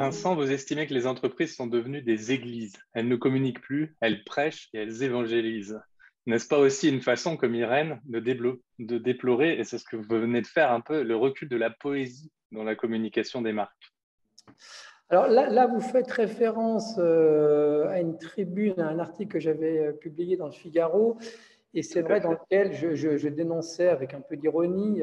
Vincent, vous estimez que les entreprises sont devenues des églises. Elles ne communiquent plus, elles prêchent et elles évangélisent. N'est-ce pas aussi une façon, comme Irène, de déplorer, et c'est ce que vous venez de faire un peu, le recul de la poésie dans la communication des marques? Alors là, vous faites référence à une tribune, à un article que j'avais publié dans le Figaro, et c'est Tout à vrai dans fait. lequel je dénonçais avec un peu d'ironie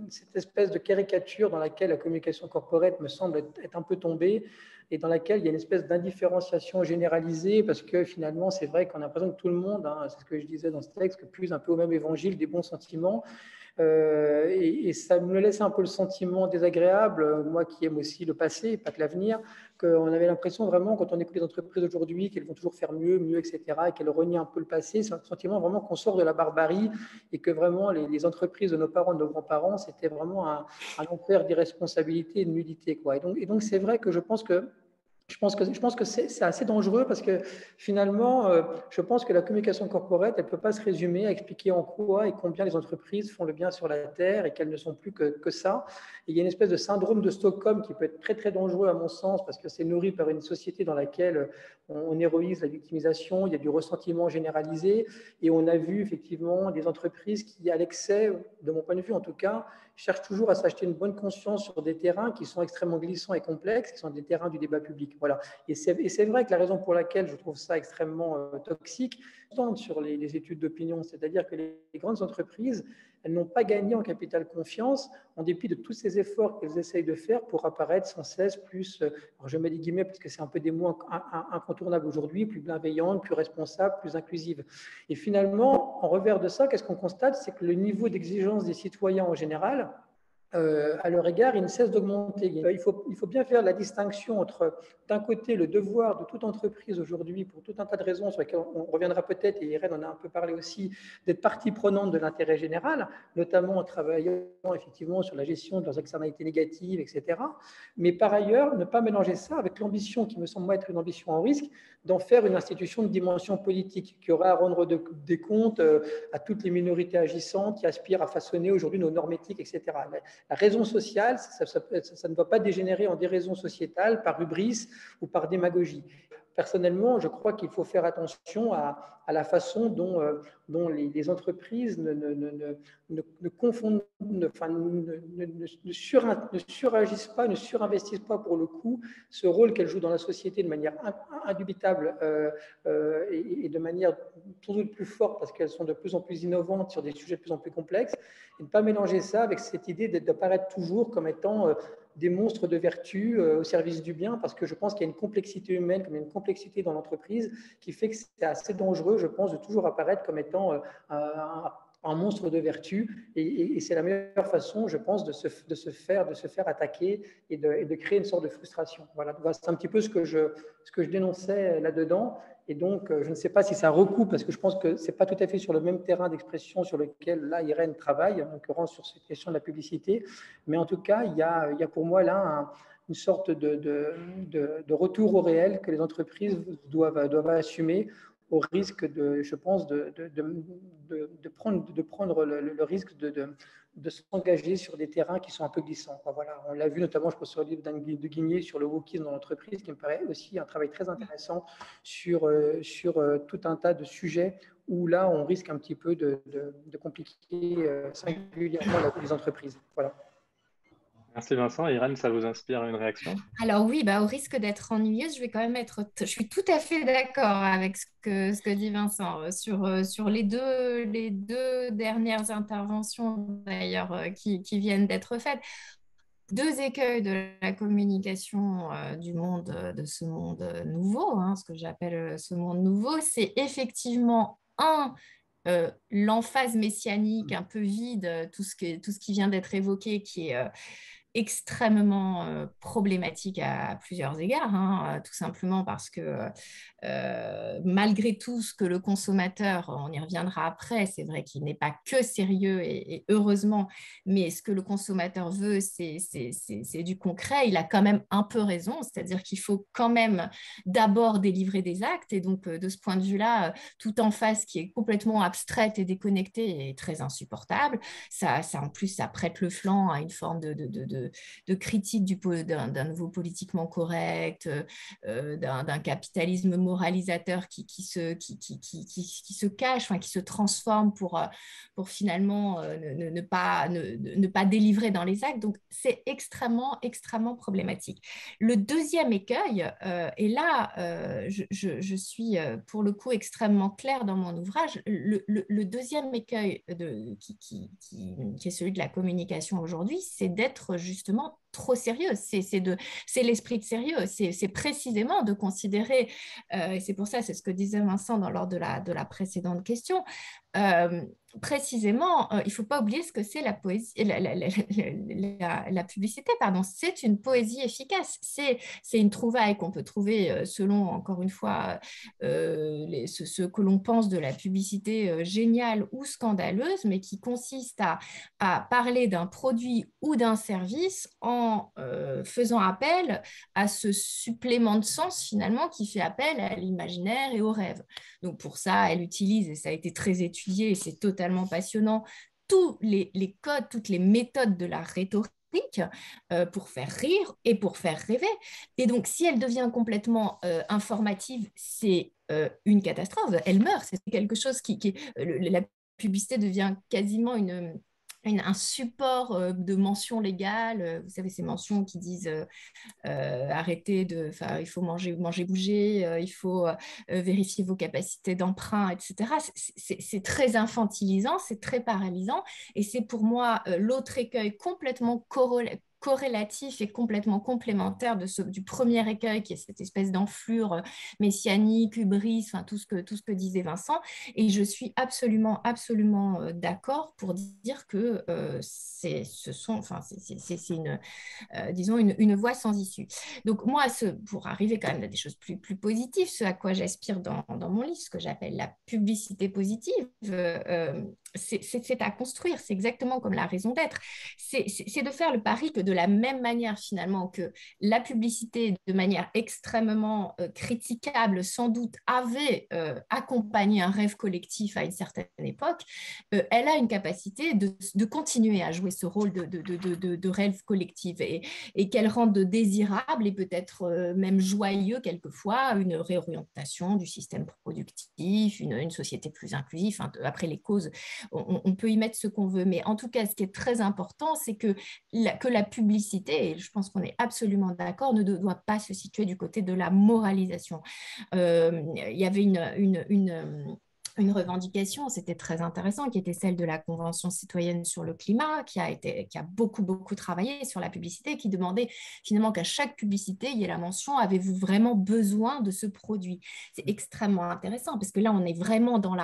cette espèce de caricature dans laquelle la communication corporate me semble être un peu tombée et dans laquelle il y a une espèce d'indifférenciation généralisée parce que finalement, c'est vrai qu'on a l'impression que tout le monde, hein, c'est ce que je disais dans ce texte, que puise un peu au même évangile des bons sentiments. Et ça me laisse un peu le sentiment désagréable, moi qui aime aussi le passé, pas que l'avenir, qu'on avait l'impression vraiment, quand on écoute les entreprises aujourd'hui, qu'elles vont toujours faire mieux, mieux, etc., et qu'elles renient un peu le passé. C'est un sentiment vraiment qu'on sort de la barbarie et que vraiment les entreprises de nos parents, de nos grands-parents, c'était vraiment un enfer d'irresponsabilité et de nullité, quoi. Et donc c'est vrai que je pense que c'est assez dangereux parce que finalement, je pense que la communication corporate, elle ne peut pas se résumer à expliquer en quoi et combien les entreprises font le bien sur la Terre et qu'elles ne sont plus que ça. Et il y a une espèce de syndrome de Stockholm qui peut être très, très dangereux à mon sens parce que c'est nourri par une société dans laquelle on héroïse la victimisation, il y a du ressentiment généralisé et on a vu effectivement des entreprises qui, à l'excès, de mon point de vue en tout cas, cherchent toujours à s'acheter une bonne conscience sur des terrains qui sont extrêmement glissants et complexes, qui sont des terrains du débat public. Voilà. Et c'est vrai que la raison pour laquelle je trouve ça extrêmement toxique, sur les études d'opinion, c'est-à-dire que les grandes entreprises, elles n'ont pas gagné en capital confiance en dépit de tous ces efforts qu'elles essayent de faire pour apparaître sans cesse plus, alors je mets des guillemets parce que c'est un peu des mots incontournables aujourd'hui, plus bienveillantes, plus responsables, plus inclusives. Et finalement, en revers de ça, qu'est-ce qu'on constate? C'est que le niveau d'exigence des citoyens en général, à leur égard, il ne cesse d'augmenter. Il faut bien faire la distinction entre, d'un côté, le devoir de toute entreprise aujourd'hui, pour tout un tas de raisons sur lesquelles on reviendra peut-être, et Irène en a un peu parlé aussi, d'être partie prenante de l'intérêt général, notamment en travaillant effectivement sur la gestion de leurs externalités négatives, etc. Mais par ailleurs, ne pas mélanger ça avec l'ambition, qui me semble être une ambition en risque, d'en faire une institution de dimension politique, qui aura à rendre des comptes à toutes les minorités agissantes qui aspirent à façonner aujourd'hui nos normes éthiques, etc. La raison sociale, ça ne doit pas dégénérer en déraison sociétale par hubris ou par démagogie. Personnellement, je crois qu'il faut faire attention à la façon dont les entreprises ne confondent, ne suragissent pas, ne surinvestissent pas pour le coup ce rôle qu'elles jouent dans la société de manière indubitable et de manière sans doute plus forte parce qu'elles sont de plus en plus innovantes sur des sujets de plus en plus complexes, et ne pas mélanger ça avec cette idée d'apparaître toujours comme étant des monstres de vertu au service du bien, parce que je pense qu'il y a une complexité humaine, comme il y a une complexité dans l'entreprise, qui fait que c'est assez dangereux, je pense, de toujours apparaître comme étant un monstre de vertu. Et c'est la meilleure façon, je pense, de se faire attaquer et de créer une sorte de frustration. Voilà, c'est un petit peu ce que je dénonçais là-dedans. Et donc, je ne sais pas si ça recoupe, parce que je pense que ce n'est pas tout à fait sur le même terrain d'expression sur lequel, là, Irène travaille, en l'occurrence sur cette question de la publicité. Mais en tout cas, il y a pour moi là une sorte de retour au réel que les entreprises doivent assumer au risque je pense, de prendre le risque de s'engager sur des terrains qui sont un peu glissants. Voilà, on l'a vu notamment, je pense, sur le livre de Guigné sur le wokisme dans l'entreprise, qui me paraît aussi un travail très intéressant sur tout un tas de sujets où là, on risque un petit peu de compliquer singulièrement la vie des entreprises. Voilà. Merci Vincent. Irène, ça vous inspire une réaction? Alors oui, au risque d'être ennuyeuse, je vais quand même je suis tout à fait d'accord avec ce que dit Vincent sur les deux dernières interventions d'ailleurs qui viennent d'être faites. Deux écueils de la communication de ce monde nouveau, hein, ce que j'appelle ce monde nouveau, c'est effectivement l'emphase messianique un peu vide, tout ce qui vient d'être évoqué, qui est extrêmement problématique à plusieurs égards, hein, tout simplement parce que malgré tout ce que le consommateur, on y reviendra après, c'est vrai qu'il n'est pas que sérieux et heureusement, mais ce que le consommateur veut, c'est du concret. Il a quand même un peu raison, c'est-à-dire qu'il faut quand même d'abord délivrer des actes et donc de ce point de vue-là, tout en face qui est complètement abstraite et déconnectée est très insupportable. Ça en plus, ça prête le flanc à une forme de critique d'un nouveau politiquement correct, d'un capitalisme moralisateur qui se cache, enfin, qui se transforme pour finalement ne pas délivrer dans les actes. Donc, c'est extrêmement, extrêmement problématique. Le deuxième écueil, et là, je suis pour le coup extrêmement claire dans mon ouvrage, le deuxième écueil qui est celui de la communication aujourd'hui, c'est d'être justement trop sérieux. C'est l'esprit de sérieux. C'est précisément de considérer, et c'est pour ça, c'est ce que disait Vincent lors de la précédente question, précisément, il ne faut pas oublier ce que c'est la poésie, la publicité, pardon. C'est une poésie efficace. C'est une trouvaille qu'on peut trouver selon, encore une fois, ce que l'on pense de la publicité géniale ou scandaleuse, mais qui consiste à parler d'un produit ou d'un service en faisant appel à ce supplément de sens, finalement, qui fait appel à l'imaginaire et au rêve. Donc, pour ça, elle utilise, et ça a été très étudié, et c'est totalement passionnant, tous les codes, toutes les méthodes de la rhétorique pour faire rire et pour faire rêver. Et donc, si elle devient complètement informative, c'est une catastrophe. Elle meurt. C'est quelque chose la publicité devient quasiment un support de mentions légales. Vous savez, ces mentions qui disent arrêtez il faut manger, bouger, il faut vérifier vos capacités d'emprunt, etc. C'est très infantilisant, c'est très paralysant, et c'est pour moi l'autre écueil complètement corrélatif et complètement complémentaire du premier écueil, qui est cette espèce d'enflure messianique, hubris, enfin, tout ce que disait Vincent. Et je suis absolument, absolument d'accord pour dire que c'est disons, une voie sans issue. Donc moi, pour arriver quand même à des choses plus positives, ce à quoi j'aspire dans mon livre, ce que j'appelle la publicité positive, c'est à construire, c'est exactement comme la raison d'être. C'est de faire le pari que de la même manière finalement que la publicité, de manière extrêmement critiquable, sans doute avait accompagné un rêve collectif à une certaine époque, elle a une capacité de continuer à jouer ce rôle de rêve collectif, et qu'elle rende désirable et peut-être même joyeux quelquefois une réorientation du système productif, une société plus inclusive. Enfin, après les causes, on peut y mettre ce qu'on veut, mais en tout cas, ce qui est très important, c'est que la publicité, et je pense qu'on est absolument d'accord, ne doit pas se situer du côté de la moralisation. Il y avait une revendication, c'était très intéressant, qui était celle de la Convention citoyenne sur le climat, qui a beaucoup, beaucoup travaillé sur la publicité, qui demandait finalement qu'à chaque publicité, il y ait la mention « Avez-vous vraiment besoin de ce produit ?» C'est extrêmement intéressant, parce que là, on est vraiment dans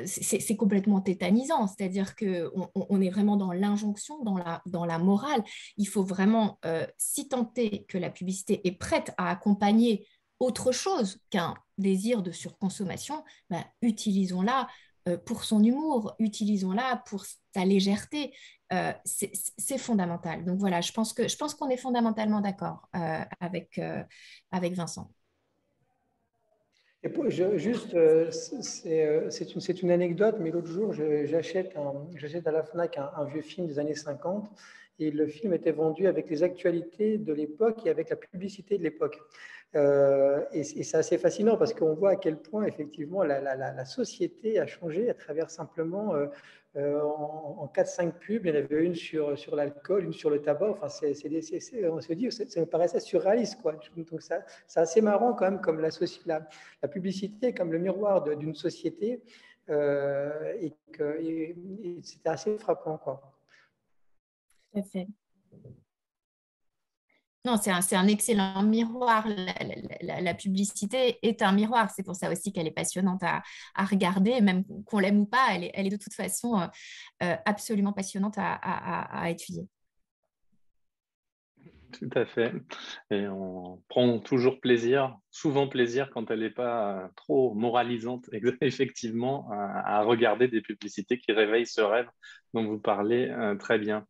c'est complètement tétanisant, c'est-à-dire qu'on est vraiment dans l'injonction, dans la morale. Il faut vraiment, si tant est que la publicité est prête à accompagner autre chose qu'un désir de surconsommation, utilisons-la pour son humour, utilisons-la pour sa légèreté. C'est fondamental. Donc voilà, je pense qu'on est fondamentalement d'accord avec Vincent. Et c'est une anecdote, mais l'autre jour, j'achète à la FNAC un vieux film des années 50, et le film était vendu avec les actualités de l'époque et avec la publicité de l'époque. Et c'est assez fascinant parce qu'on voit à quel point, effectivement, la société a changé à travers simplement, en 4-5 pubs, il y en avait une sur l'alcool, une sur le tabac. Enfin, on se dit, ça me paraissait surréaliste, quoi. Donc, c'est assez marrant quand même, comme la publicité, comme le miroir d'une société. Et c'était assez frappant, quoi. Tout à fait. Non, c'est un excellent miroir. La publicité est un miroir. C'est pour ça aussi qu'elle est passionnante à regarder, même qu'on l'aime ou pas. Elle est de toute façon absolument passionnante à étudier. Tout à fait. Et on prend toujours plaisir, souvent plaisir, quand elle n'est pas trop moralisante, effectivement, à regarder des publicités qui réveillent ce rêve dont vous parlez très bien.